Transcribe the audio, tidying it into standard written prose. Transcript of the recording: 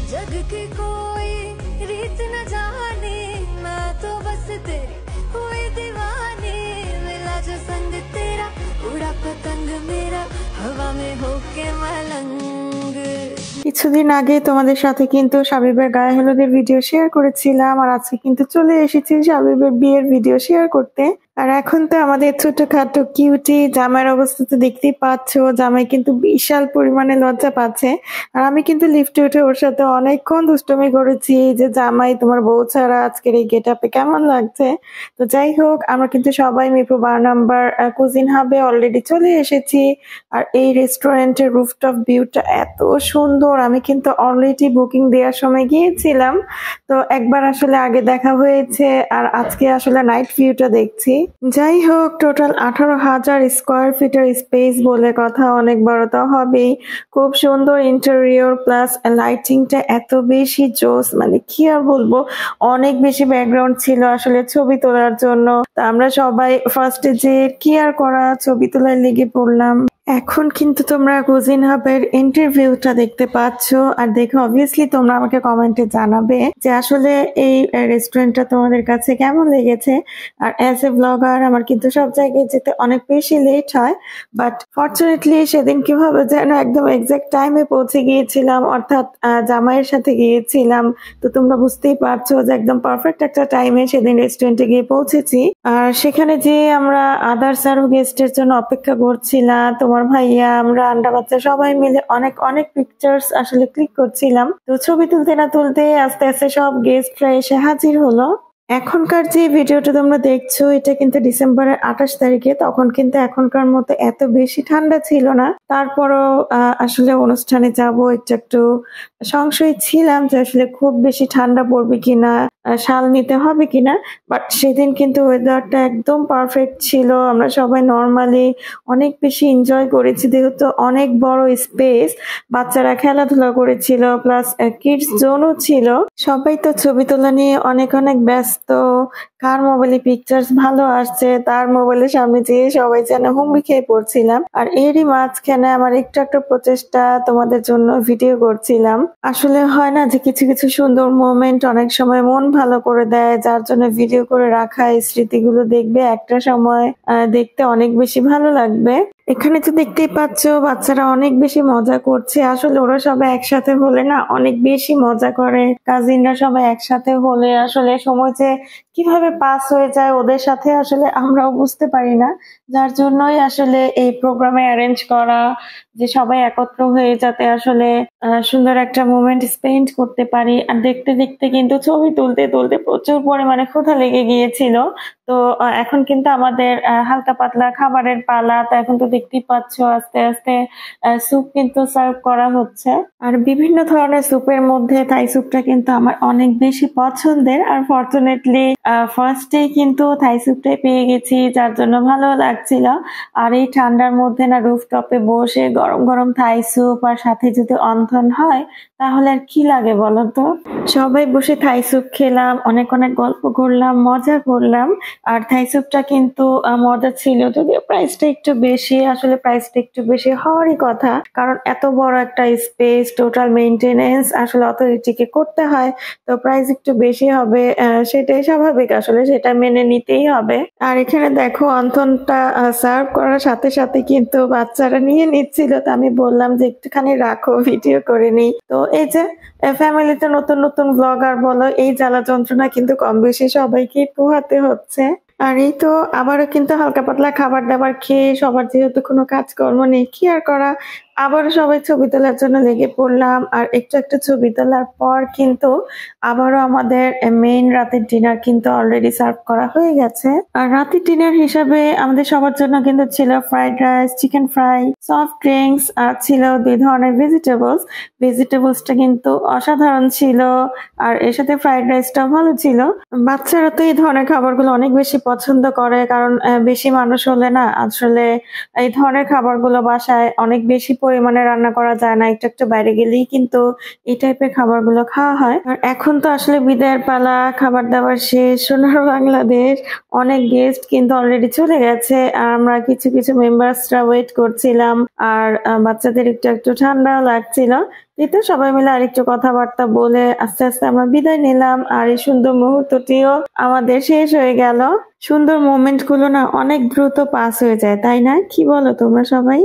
जग की कोई रीत न जाने, मैं तो बस तेरी हुई दीवानी। मिला जो संग तेरा, उड़ा पतंग मेरा, हवा में होके मलंग। কিছুদিন আগে তোমাদের সাথে কিন্তু শাবিবের গায়ে হলুদের ভিডিও শেয়ার করেছিলাম, আর আজকে কিন্তু চলে এসেছি শাবিবের বিয়ের ভিডিও শেয়ার করতে। আর এখন তো আমাদের ছোটখাটো কিউটি জামাইয়ের অবস্থা তো দেখতেই পাচ্ছ, জামাই কিন্তু বিশাল পরিমাণে লজ্জা পাচ্ছে। আর আমি কিন্তু লিফটে উঠে ওর সাথে অনেকক্ষণ দুষ্টুমি করেছি যে জামাই তোমার বউ ছাড়া আজকের এই গেট আপে কেমন লাগছে। তো যাই হোক, আমরা কিন্তু সবাই মিরপুর 12 নম্বর কুজিন হাবে অলরেডি চলে এসেছি। আর এই রেস্টুরেন্টের রুফটপ ভিউটা এত সুন্দর, আমি কিন্তু অলরেডি বুকিং দেওয়ার সময় গিয়েছিলাম, তো একবার আসলে আগে দেখা হয়েছে, আর আজকে আসলে নাইট ভিউটা দেখছি। যাই হোক, টোটাল 18,000 স্কোয়ার ফিটের স্পেস বলে কথা, অনেক বড় তো হবেই। খুব সুন্দর ইন্টেরিয়র প্লাস লাইটিংটা এত বেশি জোস, মানে কি আর বলবো, অনেক বেশি ব্যাকগ্রাউন্ড ছিল আসলে ছবি তোলার জন্য। তা আমরা সবাই ফার্স্টে যে কি আর করা, ছবি তোলার লেগে পড়লাম। এখন কিন্তু তোমরা কুজিন হাবের ইন্টারভিউটা দেখতে পাচ্ছ, আর দেখে অবভিয়াসলি তোমরা আমাকে কমেন্টে জানাবে যে আসলে এই রেস্টুরেন্টটা তোমাদের কাছে কেমন লেগেছে। আর অ্যাজ এ ব্লগার আমার কিন্তু সব জায়গায় যেতে অনেক বেশি লেট হয়, বাট ফরচুনেটলি সেদিন কিভাবে যেন একদম এক্সাক্ট টাইমে পৌঁছে গিয়েছিলাম, অর্থাৎ জামাইয়ের সাথে গিয়েছিলাম। তো তোমরা বুঝতেই পারছো যে একদম পারফেক্ট একটা টাইমে সেদিন রেস্টুরেন্টে গিয়ে পৌঁছেছি। আর সেখানে যে আমরা আদার্স আরো গেস্টের জন্য অপেক্ষা করছিলাম, তোমার ভাইয়া, আমরা আন্ডা বাচ্চা সবাই মিলে অনেক অনেক পিকচার্স আসলে ক্লিক করছিলাম। তো ছবি তুলতে না তুলতে আস্তে আস্তে সব গেস্টরা এসে হাজির হলো। এখনকার যে ভিডিওটা তোমরা দেখছো এটা কিন্তু ডিসেম্বরের 28 তারিখে, তখন কিন্তু এখনকার মতো এত বেশি ঠান্ডা ছিল না। তারপরও আসলে অনুষ্ঠানে যাব একটু একটু সংশয় ছিলাম যে আসলে খুব বেশি ঠান্ডা পড়বে কিনা, শাল নিতে হবে কিনা, বাট সেদিন কিন্তু ওয়েদারটা একদম পারফেক্ট ছিল। আমরা সবাই নর্মালি অনেক বেশি এনজয় করেছি, যেহেতু অনেক বড় স্পেস, বাচ্চারা খেলাধুলা করেছিল, প্লাস কিডস জোনও ছিল। সবাই তো ছবি তোলা নিয়ে অনেক অনেক ব্যস্ত। কার মোবাইলে পিকচার্স ভালো আসছে তার মোবাইলের সামনে যেয়ে সবাই যেন হুমড়ি খেয়ে পড়ছিলাম। আর এরই মাঝখানে আমার একটু একটা প্রচেষ্টা তোমাদের জন্য ভিডিও করছিলাম। আসলে হয় না যে কিছু কিছু সুন্দর মোমেন্ট অনেক সময় মন ভালো করে দেয়, যার জন্য ভিডিও করে রাখা, এই স্মৃতিগুলো দেখবে একটা সময় দেখতে অনেক বেশি ভালো লাগবে। এখানে তো দেখতেই পাচ্ছ বাচ্চারা অনেক বেশি মজা করছে। আসলে ওরা সবাই একসাথে হলে না অনেক বেশি মজা করে। কাজিনরা সবাই একসাথে হলে আসলে সময় যে কিভাবে পাস হয়ে যায় ওদের সাথে আসলে আমরাও বুঝতে পারি না। যার জন্যই আসলে এই প্রোগ্রামে অ্যারেঞ্জ করা, যে সবাই একত্র হয়ে যাতে আসলে সুন্দর একটা মোমেন্ট স্পেন্ড করতে পারি। আর দেখতে দেখতে কিন্তু ছবি তুলতে তুলতে প্রচুর পরিমাণে ক্ষুধা লেগে গিয়েছিল। তো এখন কিন্তু আমাদের হালকা পাতলা খাবারের পালা। তো এখন তো দেখতেই পাচ্ছ আস্তে আস্তে স্যুপ কিন্তু সার্ভ করা হচ্ছে। আর বিভিন্ন ধরনের স্যুপের মধ্যে থাই স্যুপটা কিন্তু আমার অনেক বেশি পছন্দের। আর ফরচুনেটলি ফার্স্টেই কিন্তু থাই স্যুপটাই পেয়ে গেছি, যার জন্য ভালো লাগছিল। আর এই ঠান্ডার মধ্যে না রুফটপে বসে গরম গরম থাই স্যুপ আর সাথে যদি অন্থন হয় তাহলে আর কি লাগে বলো তো। সবাই বসে থাই স্যুপ খেলাম, অনেক অনেক গল্প করলাম, মজা করলাম। আর থাই স্যুপটা কিন্তু মজা ছিল, যদিও প্রাইসটা একটু বেশি। আসলে প্রাইসটা একটু বেশি হওয়ারই কথা, কারণ এত বড় একটা স্পেস, টোটাল মেইনটেনেন্স আসলে অথরিটিকে করতে হয়, তো প্রাইস একটু বেশি হবে, সেটাই স্বাভাবিক, আসলে সেটা মেনে নিতেই হবে। আর এখানে দেখো অন্থনটা সার্ভ করার সাথে সাথে কিন্তু বাচ্চারা নিয়ে নিচ্ছিল, তো আমি বললাম যে একটুখানি রাখো, ভিডিও করে নিই। তো এই যে ফ্যামিলিতে নতুন নতুন ব্লগার বলো, এই জ্বালা যন্ত্রণা কিন্তু কম বেশি সবাইকে পোহাতে হচ্ছে। আর এই তো আবারও কিন্তু হালকা পাতলা খাবার দাবার খেয়ে সবার যেহেতু কোনো কাজকর্ম নেই, কি আর করা, আবারও সবাই ছবি তোলার জন্য লেগে পড়লাম। আর একটু একটা ছবি তোলার পর কিন্তু আবারও আমাদের মেইন রাতের ডিনার কিন্তু অলরেডি সার্ভ করা হয়ে গেছে। আর রাতের ডিনার হিসাবে আমাদের সবার জন্য কিন্তু ছিল fried rice, chicken fry, soft drinks, আর ছিল 2 ধরনের ভেজিটেবলসটা কিন্তু অসাধারণ ছিল। আর এর সাথে ফ্রাইড রাইসটাও ভালো ছিল। বাচ্চারা তো এই ধরনের খাবারগুলো অনেক বেশি পছন্দ করে, কারণ বেশি মানুষ হলে না আসলে এই ধরনের খাবারগুলো বাসায় অনেক বেশি পরিমাণে রান্না করা যায় না, একটু একটু বাইরে গেলেই কিন্তু এই টাইপের খাবারগুলো খাওয়া হয়। আর এখন তো আসলে বিদায়ের পালা, খাবার দাবার শেষ, সোনার বাংলাদেশ, অনেক গেস্ট কিন্তু অলরেডি চলে গেছে আর আমরা কিছু কিছু মেম্বার্সরা ওয়েট করছিলাম। আর বাচ্চাদের একটু একটু ঠান্ডাও লাগছিল, এই তো সবাই মিলে আরেকটু কথাবার্তা বলে আস্তে আস্তে আমরা বিদায় নিলাম। আর এই সুন্দর মুহূর্তটিও আমাদের শেষ হয়ে গেল। সুন্দর মোমেন্ট গুলো না অনেক দ্রুত পাস হয়ে যায়, তাই না? কি বলো তোমরা সবাই?